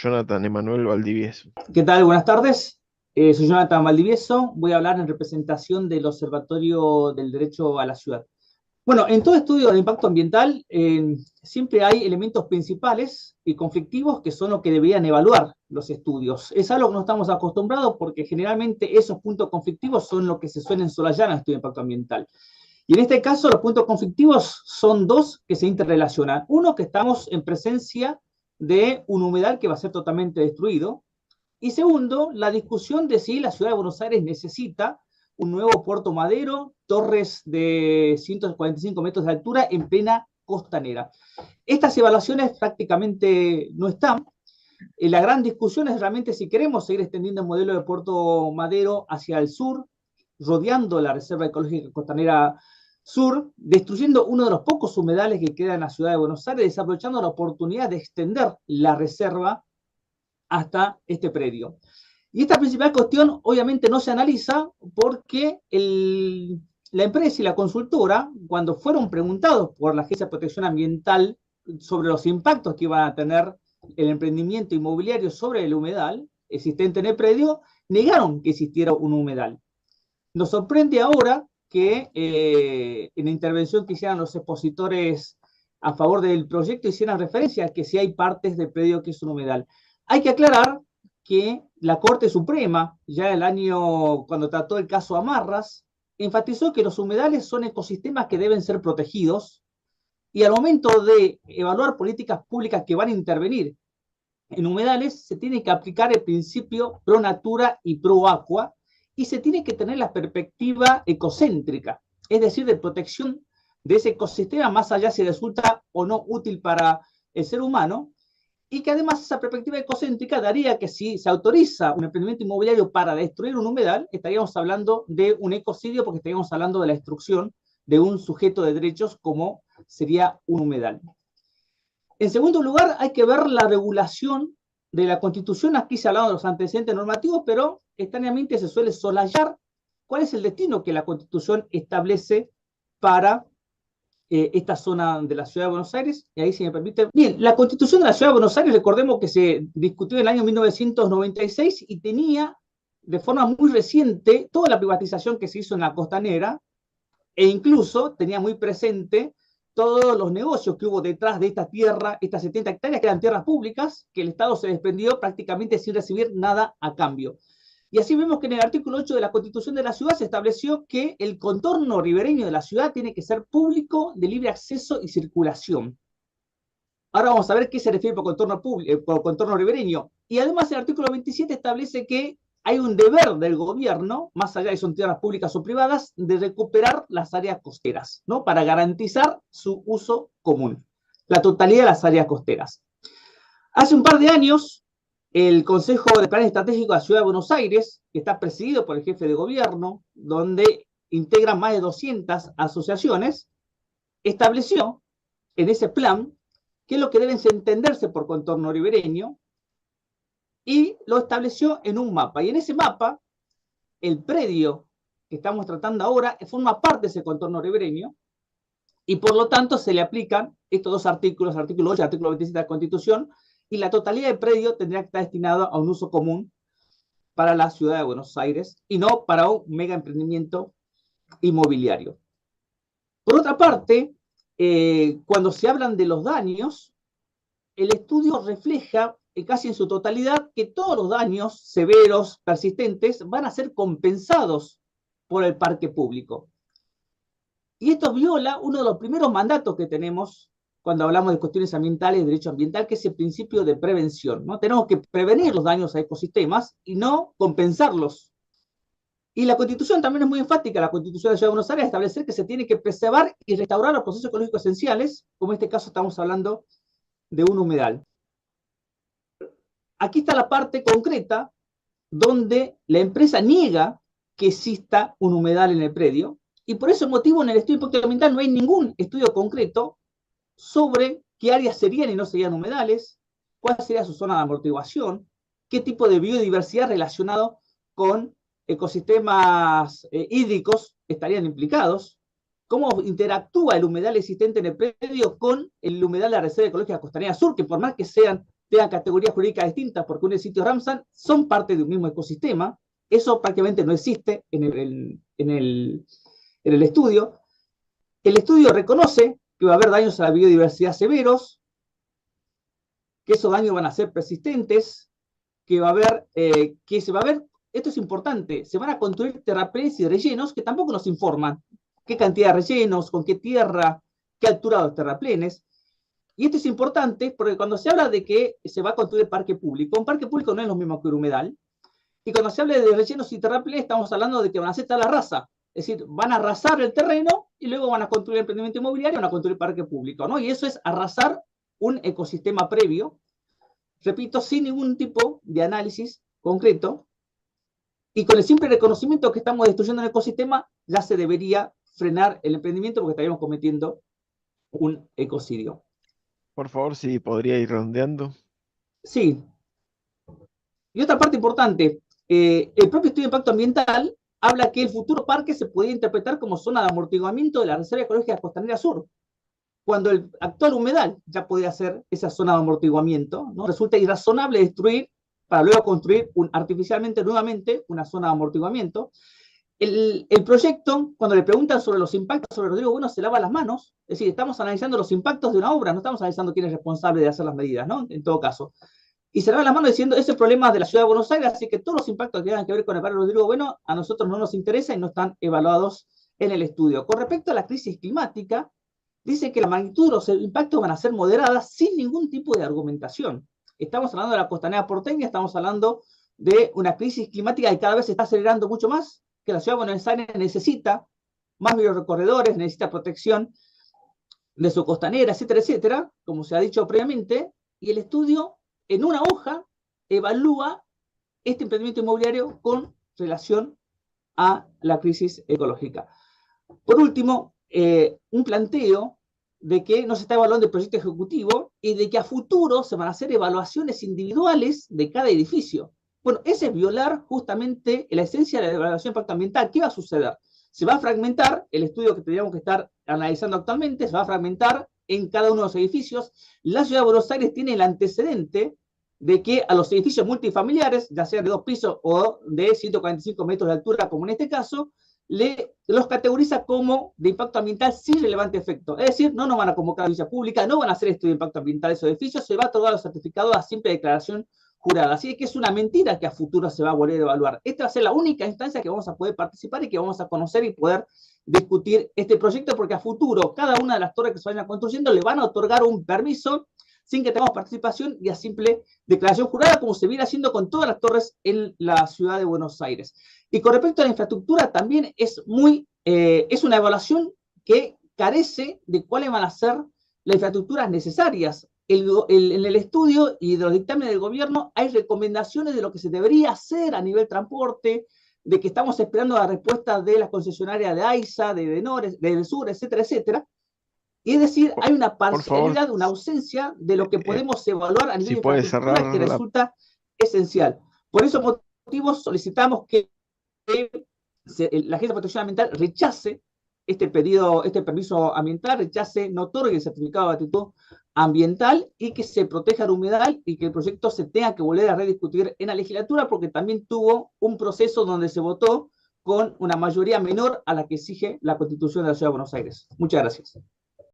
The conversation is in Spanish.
Jonathan Emanuel Valdivieso. ¿Qué tal? Buenas tardes. Soy Jonathan Valdivieso. Voy a hablar en representación del Observatorio del Derecho a la Ciudad. Bueno, en todo estudio de impacto ambiental siempre hay elementos principales y conflictivos que son los que deberían evaluar los estudios. Es algo que no estamos acostumbrados porque generalmente esos puntos conflictivos son los que se suelen solayar en el estudio de impacto ambiental. Y en este caso los puntos conflictivos son dos que se interrelacionan. Uno, que estamos en presencia de un humedal que va a ser totalmente destruido. Y segundo, la discusión de si la ciudad de Buenos Aires necesita un nuevo puerto madero, torres de 145 metros de altura en plena costanera. Estas evaluaciones prácticamente no están. La gran discusión es realmente si queremos seguir extendiendo el modelo de puerto madero hacia el sur, rodeando la Reserva Ecológica Costanera Sur, destruyendo uno de los pocos humedales que queda en la ciudad de Buenos Aires, desaprovechando la oportunidad de extender la reserva hasta este predio. Y esta principal cuestión obviamente no se analiza porque la empresa y la consultora, cuando fueron preguntados por la Agencia de Protección Ambiental sobre los impactos que iban a tener el emprendimiento inmobiliario sobre el humedal existente en el predio, negaron que existiera un humedal. Nos sorprende ahora que en la intervención que hicieron los expositores a favor del proyecto hicieran referencia a que sí hay partes del predio que es un humedal. Hay que aclarar que la Corte Suprema, ya el año cuando trató el caso Amarras, enfatizó que los humedales son ecosistemas que deben ser protegidos y al momento de evaluar políticas públicas que van a intervenir en humedales se tiene que aplicar el principio pro natura y pro aqua y se tiene que tener la perspectiva ecocéntrica, es decir, de protección de ese ecosistema más allá si resulta o no útil para el ser humano, y que además esa perspectiva ecocéntrica daría que si se autoriza un emprendimiento inmobiliario para destruir un humedal, estaríamos hablando de un ecocidio porque estaríamos hablando de la destrucción de un sujeto de derechos como sería un humedal. En segundo lugar, hay que ver la regulación de la Constitución. Aquí se ha hablado de los antecedentes normativos, pero extrañamente se suele soslayar cuál es el destino que la Constitución establece para esta zona de la Ciudad de Buenos Aires, y ahí si me permite. Bien, la Constitución de la Ciudad de Buenos Aires, recordemos que se discutió en el año 1996 y tenía de forma muy reciente toda la privatización que se hizo en la costanera, e incluso tenía muy presente todos los negocios que hubo detrás de esta tierra, estas 70 hectáreas que eran tierras públicas, que el Estado se desprendió prácticamente sin recibir nada a cambio. Y así vemos que en el artículo 8 de la Constitución de la Ciudad se estableció que el contorno ribereño de la ciudad tiene que ser público, de libre acceso y circulación. Ahora vamos a ver qué se refiere por contorno ribereño. Y además el artículo 27 establece que hay un deber del gobierno, más allá de si son tierras públicas o privadas, de recuperar las áreas costeras, ¿no? Para garantizar su uso común, la totalidad de las áreas costeras. Hace un par de años, el Consejo de Planes Estratégicos de la Ciudad de Buenos Aires, que está presidido por el jefe de gobierno, donde integran más de 200 asociaciones, estableció en ese plan qué es lo que deben entenderse por contorno ribereño y lo estableció en un mapa. Y en ese mapa, el predio que estamos tratando ahora forma parte de ese contorno ribereño y por lo tanto se le aplican estos dos artículos, artículo 8 y artículo 27 de la Constitución, y la totalidad del predio tendría que estar destinado a un uso común para la ciudad de Buenos Aires y no para un mega emprendimiento inmobiliario. Por otra parte, cuando se hablan de los daños, el estudio refleja casi en su totalidad que todos los daños severos, persistentes, van a ser compensados por el parque público. Y esto viola uno de los primeros mandatos que tenemos cuando hablamos de cuestiones ambientales, de derecho ambiental, que es el principio de prevención, ¿no? Tenemos que prevenir los daños a ecosistemas y no compensarlos. Y la Constitución también es muy enfática, la Constitución de la Ciudad de Buenos Aires, establecer que se tiene que preservar y restaurar los procesos ecológicos esenciales, como en este caso estamos hablando de un humedal. Aquí está la parte concreta donde la empresa niega que exista un humedal en el predio, y por ese motivo en el estudio de impacto ambiental no hay ningún estudio concreto sobre qué áreas serían y no serían humedales, cuál sería su zona de amortiguación, qué tipo de biodiversidad relacionado con ecosistemas hídricos estarían implicados, cómo interactúa el humedal existente en el predio con el humedal de la Reserva Ecológica Costanera Sur, que por más que sean tengan categorías jurídicas distintas porque un sitio Ramsar son parte de un mismo ecosistema. Eso prácticamente no existe en el estudio. El estudio reconoce que va a haber daños a la biodiversidad severos, que esos daños van a ser persistentes, que va a haber, esto es importante, se van a construir terraplenes y rellenos que tampoco nos informan qué cantidad de rellenos, con qué tierra, qué altura de los terraplenes. Y esto es importante porque cuando se habla de que se va a construir parque público, un parque público no es lo mismo que un humedal. Y cuando se habla de rellenos y terraplenes, estamos hablando de que van a hacer tal la raza. Es decir, van a arrasar el terreno y luego van a construir emprendimiento inmobiliario y van a construir parque público, ¿no? Y eso es arrasar un ecosistema previo, repito, sin ningún tipo de análisis concreto. Y con el simple reconocimiento que estamos destruyendo un ecosistema, ya se debería frenar el emprendimiento porque estaríamos cometiendo un ecocidio. Por favor, si podría ir redondeando. Sí. Y otra parte importante, el propio estudio de impacto ambiental habla que el futuro parque se podría interpretar como zona de amortiguamiento de la Reserva Ecológica Costanera Sur, cuando el actual humedal ya podría ser esa zona de amortiguamiento, ¿no? Resulta irrazonable destruir para luego construir artificialmente nuevamente una zona de amortiguamiento. El proyecto, cuando le preguntan sobre los impactos sobre Rodrigo Bueno, se lava las manos. Es decir, estamos analizando los impactos de una obra, no estamos analizando quién es responsable de hacer las medidas, ¿no? En todo caso. Y se lava las manos diciendo, ese problema de la ciudad de Buenos Aires, así que todos los impactos que tengan que ver con el barrio Rodrigo Bueno, a nosotros no nos interesa y no están evaluados en el estudio. Con respecto a la crisis climática, dice que la magnitud de los impactos van a ser moderadas sin ningún tipo de argumentación. Estamos hablando de la costanera porteña, estamos hablando de una crisis climática que cada vez se está acelerando mucho más, que la ciudad de Buenos Aires necesita más biorecorredores, necesita protección de su costanera, etcétera, etcétera, como se ha dicho previamente, y el estudio en una hoja evalúa este emprendimiento inmobiliario con relación a la crisis ecológica. Por último, un planteo de que no se está evaluando el proyecto ejecutivo y de que a futuro se van a hacer evaluaciones individuales de cada edificio. Bueno, ese es violar justamente la esencia de la evaluación de impacto ambiental. ¿Qué va a suceder? Se va a fragmentar el estudio que tendríamos que estar analizando actualmente, se va a fragmentar en cada uno de los edificios. La ciudad de Buenos Aires tiene el antecedente de que a los edificios multifamiliares, ya sean de 2 pisos o de 145 metros de altura, como en este caso, los categoriza como de impacto ambiental sin relevante efecto. Es decir, no nos van a convocar a villa pública, no van a hacer estudio de impacto ambiental de esos edificios, se va a otorgar los certificados a simple declaración jurada. Así que es una mentira que a futuro se va a volver a evaluar. Esta va a ser la única instancia que vamos a poder participar y que vamos a conocer y poder discutir este proyecto, porque a futuro cada una de las torres que se vayan construyendo le van a otorgar un permiso sin que tengamos participación y a simple declaración jurada, como se viene haciendo con todas las torres en la ciudad de Buenos Aires. Y con respecto a la infraestructura, también es una evaluación que carece de cuáles van a ser las infraestructuras necesarias. En el estudio y de los dictámenes del gobierno hay recomendaciones de lo que se debería hacer a nivel transporte, de que estamos esperando la respuesta de las concesionarias de AISA, de Denores, del Sur, etcétera, etcétera. Y es decir, hay una parcialidad, una ausencia de lo que podemos evaluar a nivel de infraestructura que resulta esencial. Por esos motivos solicitamos que la Agencia de Protección Ambiental rechace este permiso ambiental, rechace, no otorgue el certificado de aptitud ambiental y que se proteja el humedal y que el proyecto se tenga que volver a rediscutir en la legislatura porque también tuvo un proceso donde se votó con una mayoría menor a la que exige la Constitución de la Ciudad de Buenos Aires. Muchas gracias.